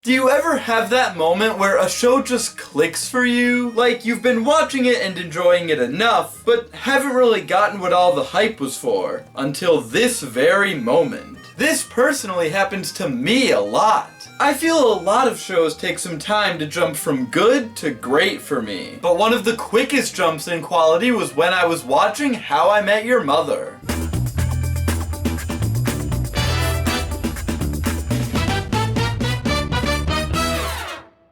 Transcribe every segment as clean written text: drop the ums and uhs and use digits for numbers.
Do you ever have that moment where a show just clicks for you? Like, you've been watching it and enjoying it enough, but haven't really gotten what all the hype was for, until this very moment. This personally happens to me a lot. I feel a lot of shows take some time to jump from good to great for me, but one of the quickest jumps in quality was when I was watching How I Met Your Mother.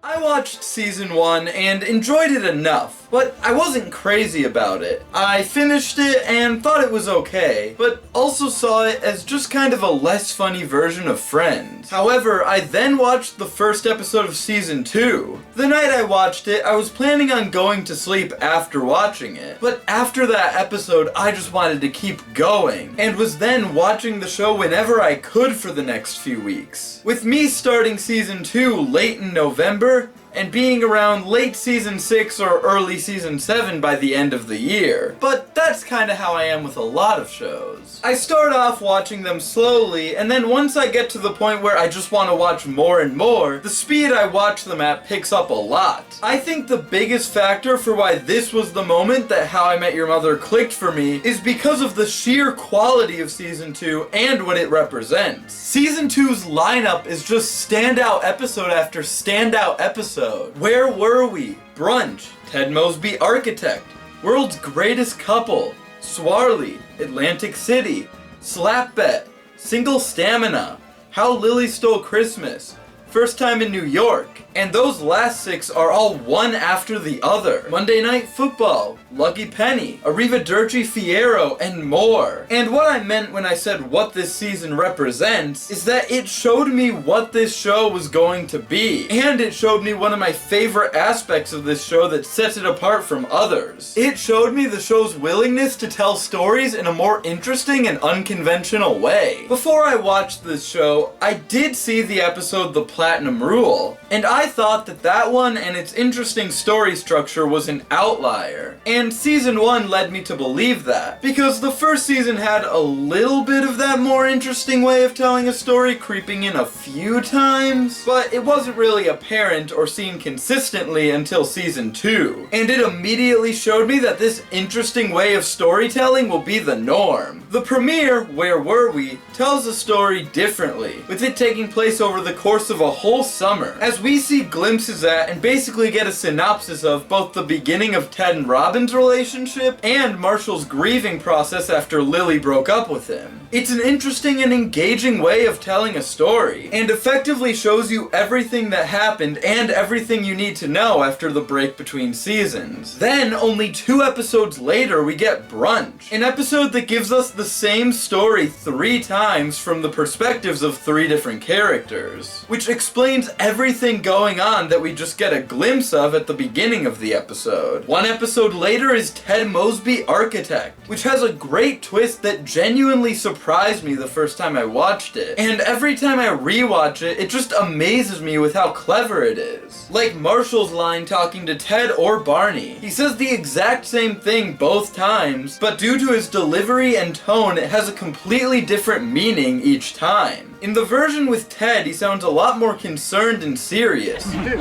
I watched season 1 and enjoyed it enough, but I wasn't crazy about it. I finished it and thought it was okay, but also saw it as just kind of a less funny version of Friends. However, I then watched the first episode of season 2. The night I watched it, I was planning on going to sleep after watching it, but after that episode, I just wanted to keep going, and was then watching the show whenever I could for the next few weeks. With me starting season 2 late in November, and being around late season 6 or early season 7 by the end of the year. But that's kinda how I am with a lot of shows. I start off watching them slowly, and then once I get to the point where I just want to watch more and more, the speed I watch them at picks up a lot. I think the biggest factor for why this was the moment that How I Met Your Mother clicked for me is because of the sheer quality of season 2 and what it represents. Season 2's lineup is just standout episode after standout episode. Where Were We? Brunch, Ted Mosby Architect, World's Greatest Couple, Swarley, Atlantic City, Slap Bet, Single Stamina, How Lily Stole Christmas, First Time in New York, and those last 6 are all one after the other. Monday Night Football, Lucky Penny, Arrivederci Fierro, and more. And what I meant when I said what this season represents is that it showed me what this show was going to be, and it showed me one of my favorite aspects of this show that sets it apart from others. It showed me the show's willingness to tell stories in a more interesting and unconventional way. Before I watched this show, I did see the episode The Platinum Rule, and I thought that that one and its interesting story structure was an outlier. And season 1 led me to believe that, because the first season had a little bit of that more interesting way of telling a story creeping in a few times, but it wasn't really apparent or seen consistently until season 2. And it immediately showed me that this interesting way of storytelling will be the norm. The premiere, Where Were We?, tells a story differently, with it taking place over the course of a whole summer, as we see glimpses at and basically get a synopsis of both the beginning of Ted and Robin's relationship and Marshall's grieving process after Lily broke up with him. It's an interesting and engaging way of telling a story, and effectively shows you everything that happened and everything you need to know after the break between seasons. Then, only 2 episodes later, we get Brunch, an episode that gives us the same story 3 times from the perspectives of 3 different characters, which explains everything going on that we just get a glimpse of at the beginning of the episode. 1 episode later is Ted Mosby Architect, which has a great twist that genuinely surprised me the first time I watched it, and every time I rewatch it, it just amazes me with how clever it is. Like Marshall's line talking to Ted or Barney. He says the exact same thing both times, but due to his delivery and tone, it has a completely different meaning each time. In the version with Ted, he sounds a lot more concerned and serious. Dude,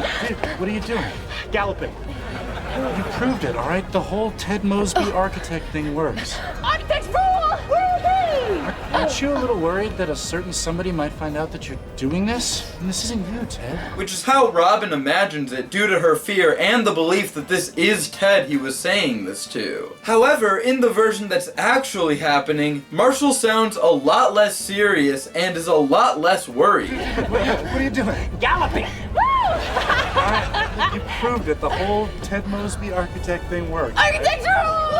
what are you doing? Galloping. You proved it, all right? The whole Ted Mosby Architect thing works. Architects rule! Woo-hoo! Aren't you a little worried that a certain somebody might find out that you're doing this? And this isn't you, Ted. Which is how Robin imagines it due to her fear and the belief that this is Ted he was saying this to. However, in the version that's actually happening, Marshall sounds a lot less serious and is a lot less worried. What are you doing? Galloping! Woo! All right, you proved it. The whole Ted Mosby Architect thing works. Architects rule!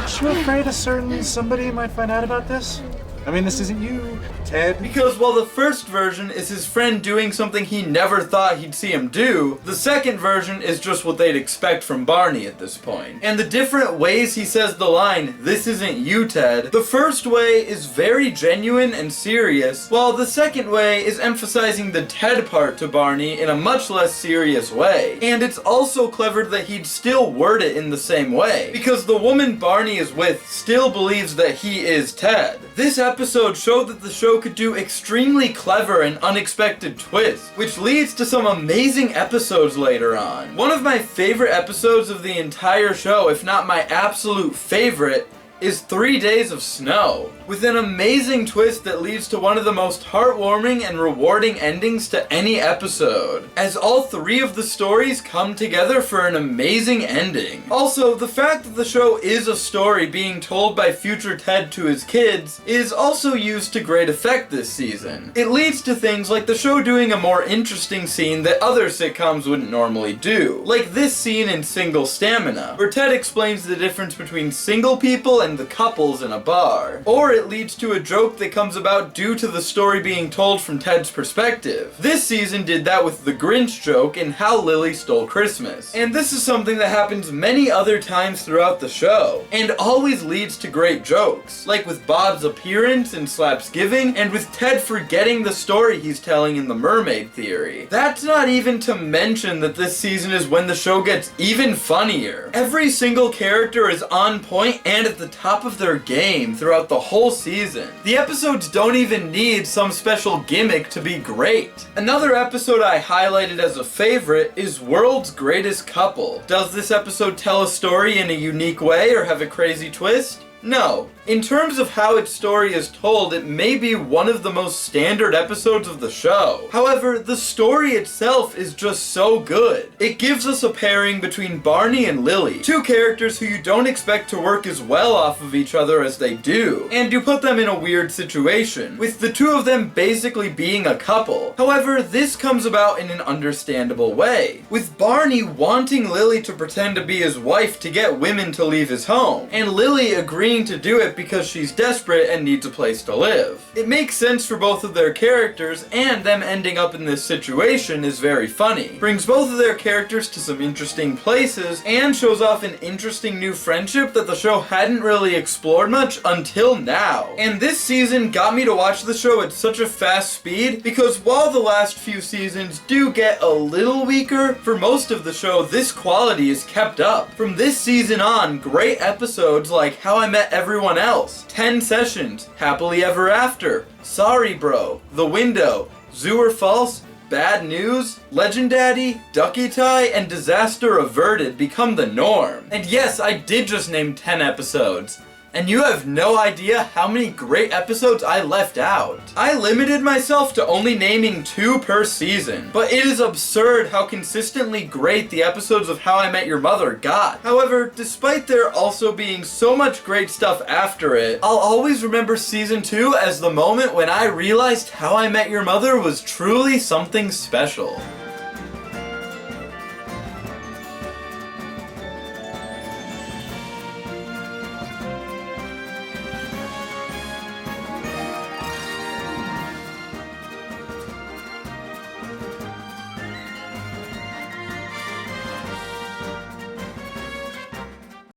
Aren't you afraid a certain somebody might find out about this? I mean, this isn't you, Ted. Because while the first version is his friend doing something he never thought he'd see him do, the second version is just what they'd expect from Barney at this point. And the different ways he says the line, "This isn't you, Ted," the first way is very genuine and serious, while the second way is emphasizing the Ted part to Barney in a much less serious way. And it's also clever that he'd still word it in the same way, because the woman Barney is with still believes that he is Ted. This episode showed that the show could do extremely clever and unexpected twists, which leads to some amazing episodes later on. One of my favorite episodes of the entire show, if not my absolute favorite, is 3 Days of Snow, with an amazing twist that leads to one of the most heartwarming and rewarding endings to any episode, as all 3 of the stories come together for an amazing ending. Also, the fact that the show is a story being told by future Ted to his kids is also used to great effect this season. It leads to things like the show doing a more interesting scene that other sitcoms wouldn't normally do, like this scene in Single Stamina, where Ted explains the difference between single people and the couples in a bar. Or it leads to a joke that comes about due to the story being told from Ted's perspective. This season did that with the Grinch joke in How Lily Stole Christmas. And this is something that happens many other times throughout the show, and always leads to great jokes, like with Bob's appearance in Slapsgiving, and with Ted forgetting the story he's telling in The Mermaid Theory. That's not even to mention that this season is when the show gets even funnier. Every single character is on point and at the top of their game throughout the whole season. The episodes don't even need some special gimmick to be great. Another episode I highlighted as a favorite is World's Greatest Couple. Does this episode tell a story in a unique way or have a crazy twist? No. In terms of how its story is told, it may be one of the most standard episodes of the show. However, the story itself is just so good. It gives us a pairing between Barney and Lily, 2 characters who you don't expect to work as well off of each other as they do, and you put them in a weird situation, with the 2 of them basically being a couple. However, this comes about in an understandable way, with Barney wanting Lily to pretend to be his wife to get women to leave his home, and Lily agreeing to do it because she's desperate and needs a place to live. It makes sense for both of their characters, and them ending up in this situation is very funny. Brings both of their characters to some interesting places, and shows off an interesting new friendship that the show hadn't really explored much until now. And this season got me to watch the show at such a fast speed, because while the last few seasons do get a little weaker, for most of the show this quality is kept up. From this season on, great episodes like How I Met Everyone Else, 10 Sessions, Happily Ever After, Sorry Bro, The Window, Zoo or False, Bad News, Legend Daddy, Ducky Tie, and Disaster Averted become the norm. And yes, I did just name 10 episodes. And you have no idea how many great episodes I left out. I limited myself to only naming 2 per season, but it is absurd how consistently great the episodes of How I Met Your Mother got. However, despite there also being so much great stuff after it, I'll always remember season 2 as the moment when I realized How I Met Your Mother was truly something special.